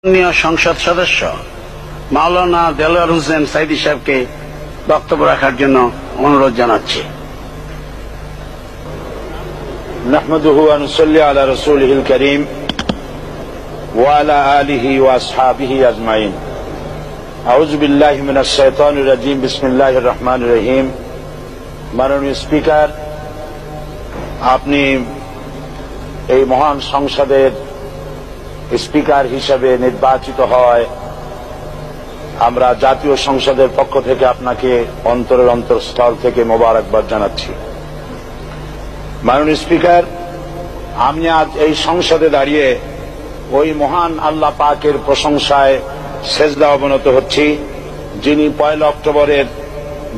সংসদ সদস্য মাওলানা দেলোয়ার হোসেন সাইদি সাহেবকে বক্তব্য রাখার জন্য অনুরোধ জানাচ্ছি। নাহমাদুহু ওয়া নুসাল্লি আলা রাসূলিহিল কারীম ওয়া আলা আলিহি ওয়া আসহাবিহি আজমাইন। আউযু বিল্লাহি মিনাশ শাইতানির রাজীম। বিসমিল্লাহির রহমানির রহিম। মাননীয় স্পিকার, আপনি এই মহান সংসদের স্পিকার হিসেবে নির্বাচিত হয় আমরা জাতীয় সংসদের পক্ষ থেকে আপনাকে অন্তরের অন্তঃস্থল থেকে মোবারকবাদ জানাচ্ছি। মাননীয় স্পিকার, আমি আজ এই সংসদে দাঁড়িয়ে ওই মহান আল্লাহ পাকের প্রশংসায় সেজদা অবনত হচ্ছি, যিনি 1 অক্টোবরের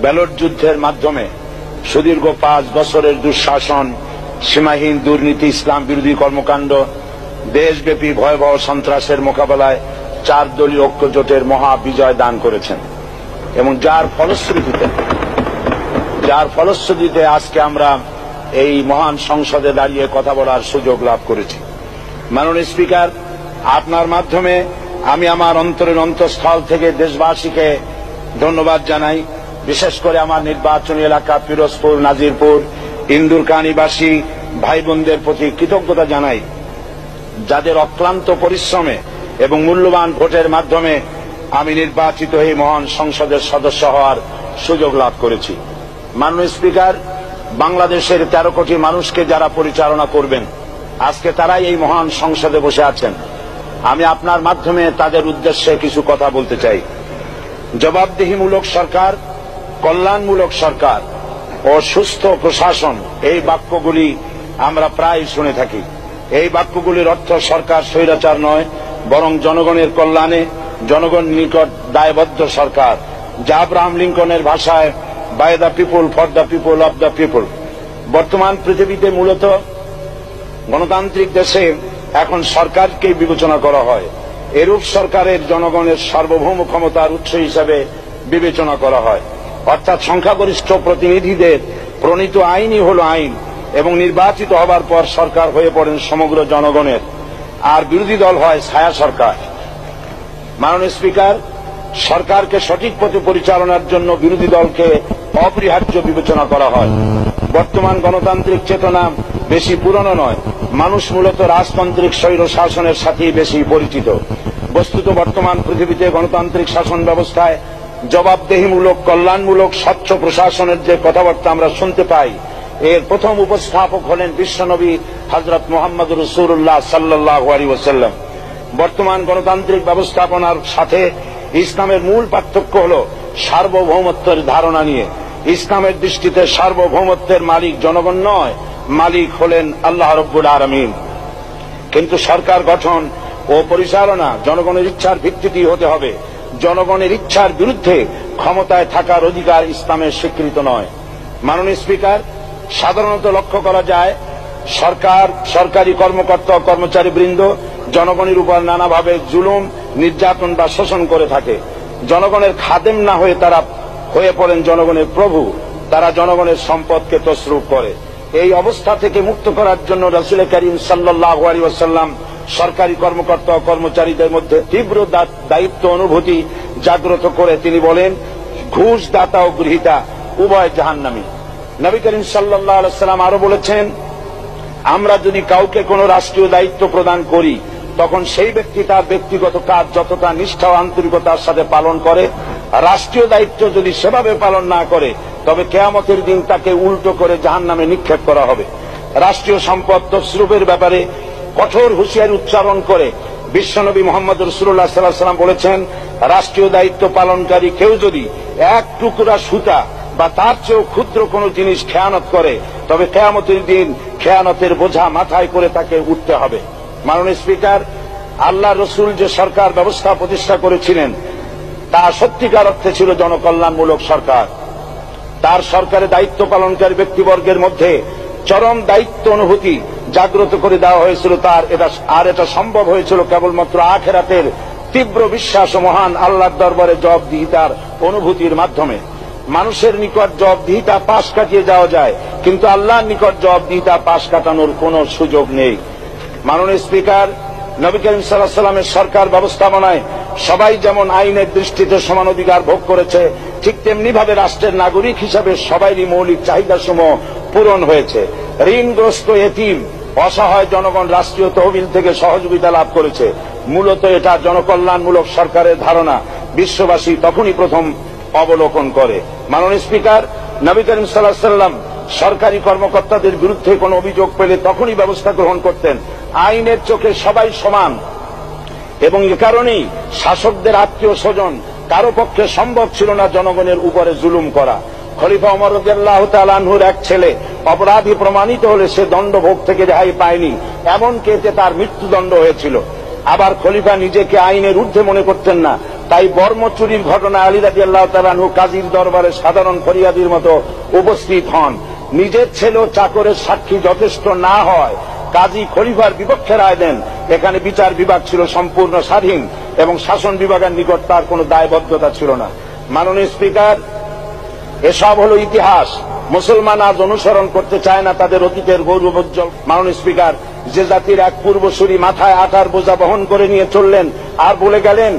ব্যালট যুদ্ধের মাধ্যমে সুদীর্ঘ 5 বছরের দুঃশাসন, সীমাহীন দুর্নীতি, ইসলাম বিরোধী কর্মকাণ্ড, দেশব্যাপী ভয়াবহ সন্ত্রাসের মোকাবেলায় 4 দলীয় ঐক্য জোটের মহা বিজয় দান করেছেন এবং যার ফলশ্রুতিতে আজকে আমরা এই মহান সংসদে দাঁড়িয়ে কথা বলার সুযোগ লাভ করেছি। মাননীয় স্পিকার, আপনার মাধ্যমে আমি আমার অন্তরের অন্তঃস্থল থেকে দেশবাসীকে ধন্যবাদ জানাই। বিশেষ করে আমার নির্বাচনী এলাকা পিরোজপুর, নাজিরপুর, ইন্দুরকানীবাসী ভাই বোনদের প্রতি কৃতজ্ঞতা জানাই, যাদের অক্লান্ত পরিশ্রমে এবং মূল্যবান ভোটের মাধ্যমে আমি নির্বাচিত এই মহান সংসদের সদস্য হওয়ার সুযোগ লাভ করেছি। মাননীয় স্পিকার, বাংলাদেশের 13 কোটি মানুষকে যারা পরিচালনা করবেন আজকে তারাই এই মহান সংসদে বসে আছেন। আমি আপনার মাধ্যমে তাদের উদ্দেশ্যে কিছু কথা বলতে চাই। জবাবদিহিমূলক সরকার, কল্যাণমূলক সরকার ও সুস্থ প্রশাসন, এই বাক্যগুলি আমরা প্রায় শুনে থাকি। এই বাক্যগুলির অর্থ সরকার স্বৈরাচার নয়, বরং জনগণের কল্যাণে জনগণ নিকট দায়বদ্ধ সরকার, যা আব্রাহাম লিঙ্কনের ভাষায় by the people, for the people, of the people. বর্তমান পৃথিবীতে মূলত গণতান্ত্রিক দেশে এখন সরকারকে বিবেচনা করা হয়। এরূপ সরকারের জনগণের সার্বভৌম ক্ষমতার উৎস হিসাবে বিবেচনা করা হয়, অর্থাৎ সংখ্যাগরিষ্ঠ প্রতিনিধিদের প্রণীত আইনই হল আইন এবং নির্বাচিত হবার পর সরকার হয়ে পড়েন সমগ্র জনগণের, আর বিরোধী দল হয় ছায়া সরকার। মাননীয় স্পিকার, সরকারকে সঠিক পথে পরিচালনার জন্য বিরোধী দলকে অপরিহার্য বিবেচনা করা হয়। বর্তমান গণতান্ত্রিক চেতনা বেশি পুরনো নয়, মানুষ মূলত রাজতান্ত্রিক স্বৈর শাসনের সাথেই বেশি পরিচিত। বস্তুত বর্তমান পৃথিবীতে গণতান্ত্রিক শাসন ব্যবস্থায় জবাবদিহিমূলক, কল্যাণমূলক, স্বচ্ছ প্রশাসনের যে কথাবার্তা আমরা শুনতে পাই, এর প্রথম উপস্থাপক হলেন বিশ্বনবী হযরত মুহাম্মদ রাসূলুল্লাহ সাল্লাল্লাহু আলাইহি ওয়াসাল্লাম। বর্তমান গণতান্ত্রিক ব্যবস্থাপনার সাথে ইসলামের মূল পার্থক্য হল সার্বভৌমত্বের ধারণা নিয়ে। ইসলামের দৃষ্টিতে সার্বভৌমত্বের মালিক জনগণ নয়, মালিক হলেন আল্লাহ রাব্বুল আলামিন। কিন্তু সরকার গঠন ও পরিচালনা জনগণের ইচ্ছার ভিত্তিতেই হতে হবে। জনগণের ইচ্ছার বিরুদ্ধে ক্ষমতায় থাকার অধিকার ইসলামের স্বীকৃত নয়। মাননীয় স্পিকার, সাধারণত লক্ষ্য করা যায় সরকার, সরকারি কর্মকর্তা ও কর্মচারী বৃন্দ জনগণের উপর নানাভাবে জুলুম, নির্যাতন বা শোষণ করে থাকে। জনগণের খাদেম না হয়ে তারা হয়ে পড়েন জনগণের প্রভু। তারা জনগণের সম্পদকে তসরুপ করে। এই অবস্থা থেকে মুক্ত করার জন্য রাসূল করিম সাল্লাল্লাহু আলাইহি ওয়াসাল্লাম সরকারি কর্মকর্তা ও কর্মচারীদের মধ্যে তীব্র দায়িত্ব অনুভূতি জাগ্রত করে তিনি বলেন, ঘুষ দাতা ও গৃহীতা উভয় জাহান্নামী। নবী করিম সাল্লাল্লাহু আলাইহি ওয়াসাল্লাম আরো বলেছেন, আমরা যদি কাউকে কোনো রাষ্ট্রীয় দায়িত্ব প্রদান করি তখন সেই ব্যক্তি তার ব্যক্তিগত কাজ যতটা নিষ্ঠা ও আন্তরিকতার সাথে পালন করে, রাষ্ট্রীয় দায়িত্ব যদি সেভাবে পালন না করে তবে কিয়ামতের দিন তাকে উল্টো করে জাহান্নামে নিক্ষেপ করা হবে। রাষ্ট্রীয় সম্পদ তসরুপের ব্যাপারে কঠোর হুঁশিয়ারি উচ্চারণ করে বিশ্বনবী মুহাম্মদ রাসূলুল্লাহ সাল্লাল্লাহু আলাইহি ওয়াসাল্লাম বলেছেন, রাষ্ট্রীয় দায়িত্ব পালনকারী কেউ যদি 1 টুকরা সুতা বা তার চেয়েও ক্ষুদ্র কোন জিনিস খেয়ানত করে তবে কিয়ামতের দিন খেয়ানতের বোঝা মাথায় করে তাকে উঠতে হবে। মাননীয় স্পিকার, আল্লাহ রসুল যে সরকার ব্যবস্থা প্রতিষ্ঠা করেছিলেন তা সত্যিকার অর্থে ছিল জনকল্যাণমূলক সরকার। তার সরকারে দায়িত্ব পালনকারী ব্যক্তিবর্গের মধ্যে চরম দায়িত্ব অনুভূতি জাগ্রত করে দেওয়া হয়েছিল। এটা সম্ভব হয়েছিল কেবলমাত্র আখিরাতের তীব্র বিশ্বাস ও মহান আল্লাহর দরবারে জবাবদিহিতার অনুভূতির মাধ্যমে। মানুষের নিকট জবাবদিহিতা পাশ কাটিয়ে যাওয়া যায়, কিন্তু আল্লাহর নিকট জবাবদিহিতা পাশ কাটানোর কোনো সুযোগ নেই। মাননীয় স্পিকার, নবী করিম সাল্লাল্লাহু আলাইহি ওয়াসাল্লামের সরকার ব্যবস্থাপনায় সবাই যেমন আইনের দৃষ্টিতে সমান অধিকার ভোগ করেছে, ঠিক তেমনি ভাবে রাষ্ট্রের নাগরিক হিসাবে সবারই মৌলিক চাহিদাসমূহ পূরণ হয়েছে। ঋণগ্রস্ত এতিম অসহায় জনগণ রাষ্ট্রীয় তহবিল থেকে সহযোগিতা লাভ করেছে। মূলত এটা জনকল্যাণমূলক সরকারের ধারণা বিশ্ববাসী তখনই প্রথম অবলোকন করে। মাননীয় স্পিকার, নবী করিম সাল্লাল্লাহু আলাইহি ওয়াসাল্লাম সরকারি কর্মকর্তাদের বিরুদ্ধে কোনো অভিযোগ পেলে তখনই ব্যবস্থা গ্রহণ করতেন। আইনের চোখে সবাই সমান এবং এ কারণেই শাসকদের আত্মীয় স্বজন কারো পক্ষে সম্ভব ছিল না জনগণের উপরে জুলুম করা। খলিফা ওমর রাদিয়াল্লাহু তাআলা আনহুর এক ছেলে অপরাধী প্রমাণিত হলে সে দণ্ডভোগ থেকে রেহাই পায়নি, এমনকি এতে তার মৃত্যুদণ্ড হয়েছিল। আবার খলিফা নিজেকে আইনের ঊর্ধ্বে মনে করতেন না, তাই বর্ম চুরির ঘটনা আলী রাদিয়াল্লাহু তাআলা আনহু কাজীর দরবারে সাধারণ ফরিয়াদির মতো উপস্থিত হন। নিজের ছেলে ও চাকরের সাক্ষী যথেষ্ট না হয় কাজী খলিফার বিপক্ষে রায় দেন। এখানে বিচার বিভাগ ছিল সম্পূর্ণ স্বাধীন এবং শাসন বিভাগের নিকট তার কোনো দায়বদ্ধতা ছিল না। মাননীয় স্পিকার, এসব হলো ইতিহাস। মুসলমান আজ অনুসরণ করতে চায় না তাদের অতীতের গৌরবোজ্জ্বল। মাননীয় স্পিকার, যে জাতির এক পূর্বসূরি মাথায় আটার বোঝা বহন করে নিয়ে চললেন আর বলে গেলেন,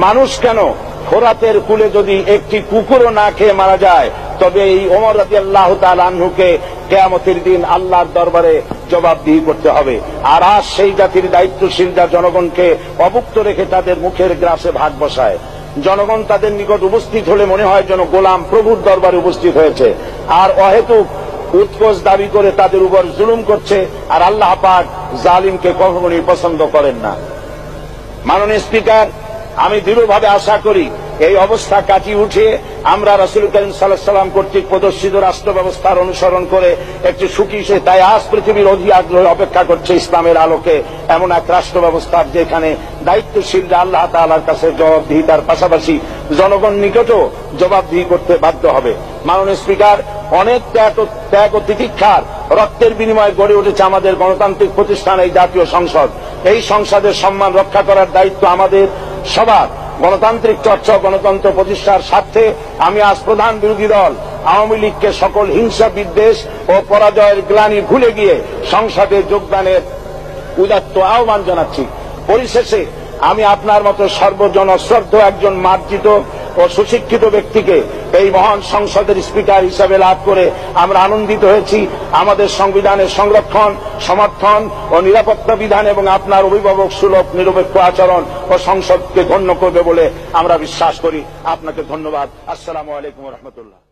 মানুষ কেন, ফোরাতের কূলে যদি একটি কুকুরও না খেয়ে মারা যায় তবে এই ওমর রাদিয়াল্লাহু তাআলা আনহুকে কিয়ামতের দিন আল্লাহর দরবারে জবাবদিহি করতে হবে। আর আজ সেই জাতির দায়িত্বশীলরা জনগণকে অভুক্ত রেখে তাদের মুখের গ্রাসে ভাগ বসায়। জনগণ তাদের নিকট উপস্থিত হলে মনে হয় যেন গোলাম প্রভুর দরবারে উপস্থিত হয়েছে, আর অহেতুক উৎকোচ দাবি করে তাদের উপর জুলুম করছে। আর আল্লাহ পাক জালিমকে কখনোই পছন্দ করেন না। মাননীয় স্পিকার, আমি দৃঢ়ভাবে আশা করি এই অবস্থা কাটিয়ে উঠে আমরা রাসূল করিম সাল্লাল্লাহু আলাইহি ওয়াসাল্লাম কর্তৃক প্রদর্শিত রাষ্ট্র ব্যবস্থার অনুসরণ করে একটি সুখী সে তাই আজ পৃথিবীর অধি আগ্রহে অপেক্ষা করছে ইসলামের আলোকে এমন এক রাষ্ট্র ব্যবস্থার যেখানে দায়িত্বশীলরা আল্লাহ তাআলার কাছে জবাবদিহিতার পাশাপাশি জনগণ নিকটও জবাবদিহি করতে বাধ্য হবে। মাননীয় স্পিকার, অনেক ত্যাগ ও তিতিক্ষার রক্তের বিনিময়ে গড়ে উঠেছে আমাদের গণতান্ত্রিক প্রতিষ্ঠান এই জাতীয় সংসদ। এই সংসদের সম্মান রক্ষা করার দায়িত্ব আমাদের সবার। গণতান্ত্রিক চর্চা ও গণতন্ত্র প্রতিষ্ঠার স্বার্থে আমি আজ প্রধান বিরোধী দল আওয়ামী লীগকে সকল হিংসা বিদ্বেষ ও পরাজয়ের গ্লানি ভুলে গিয়ে সংসদে যোগদানের উদাত্ত আহ্বান জানাচ্ছি। পরিশেষে আমি আপনার মতো সর্বজনশ্রদ্ধ একজন মার্জিত ও সুশিক্ষিত ব্যক্তিকে এই মহান সংসদের স্পিকার হিসাবে লাভ করে আমরা আনন্দিত হয়েছি। আমাদের সংবিধানের সংরক্ষণ, সমর্থন ও নিরাপত্তা বিধান এবং আপনার অভিভাবক সুলভ নিরপেক্ষ আচরণ ও সংসদকে ধন্য করবে বলে আমরা বিশ্বাস করি। আপনাকে ধন্যবাদ। আসসালামু আলাইকুম ওয়া রাহমাতুল্লাহ।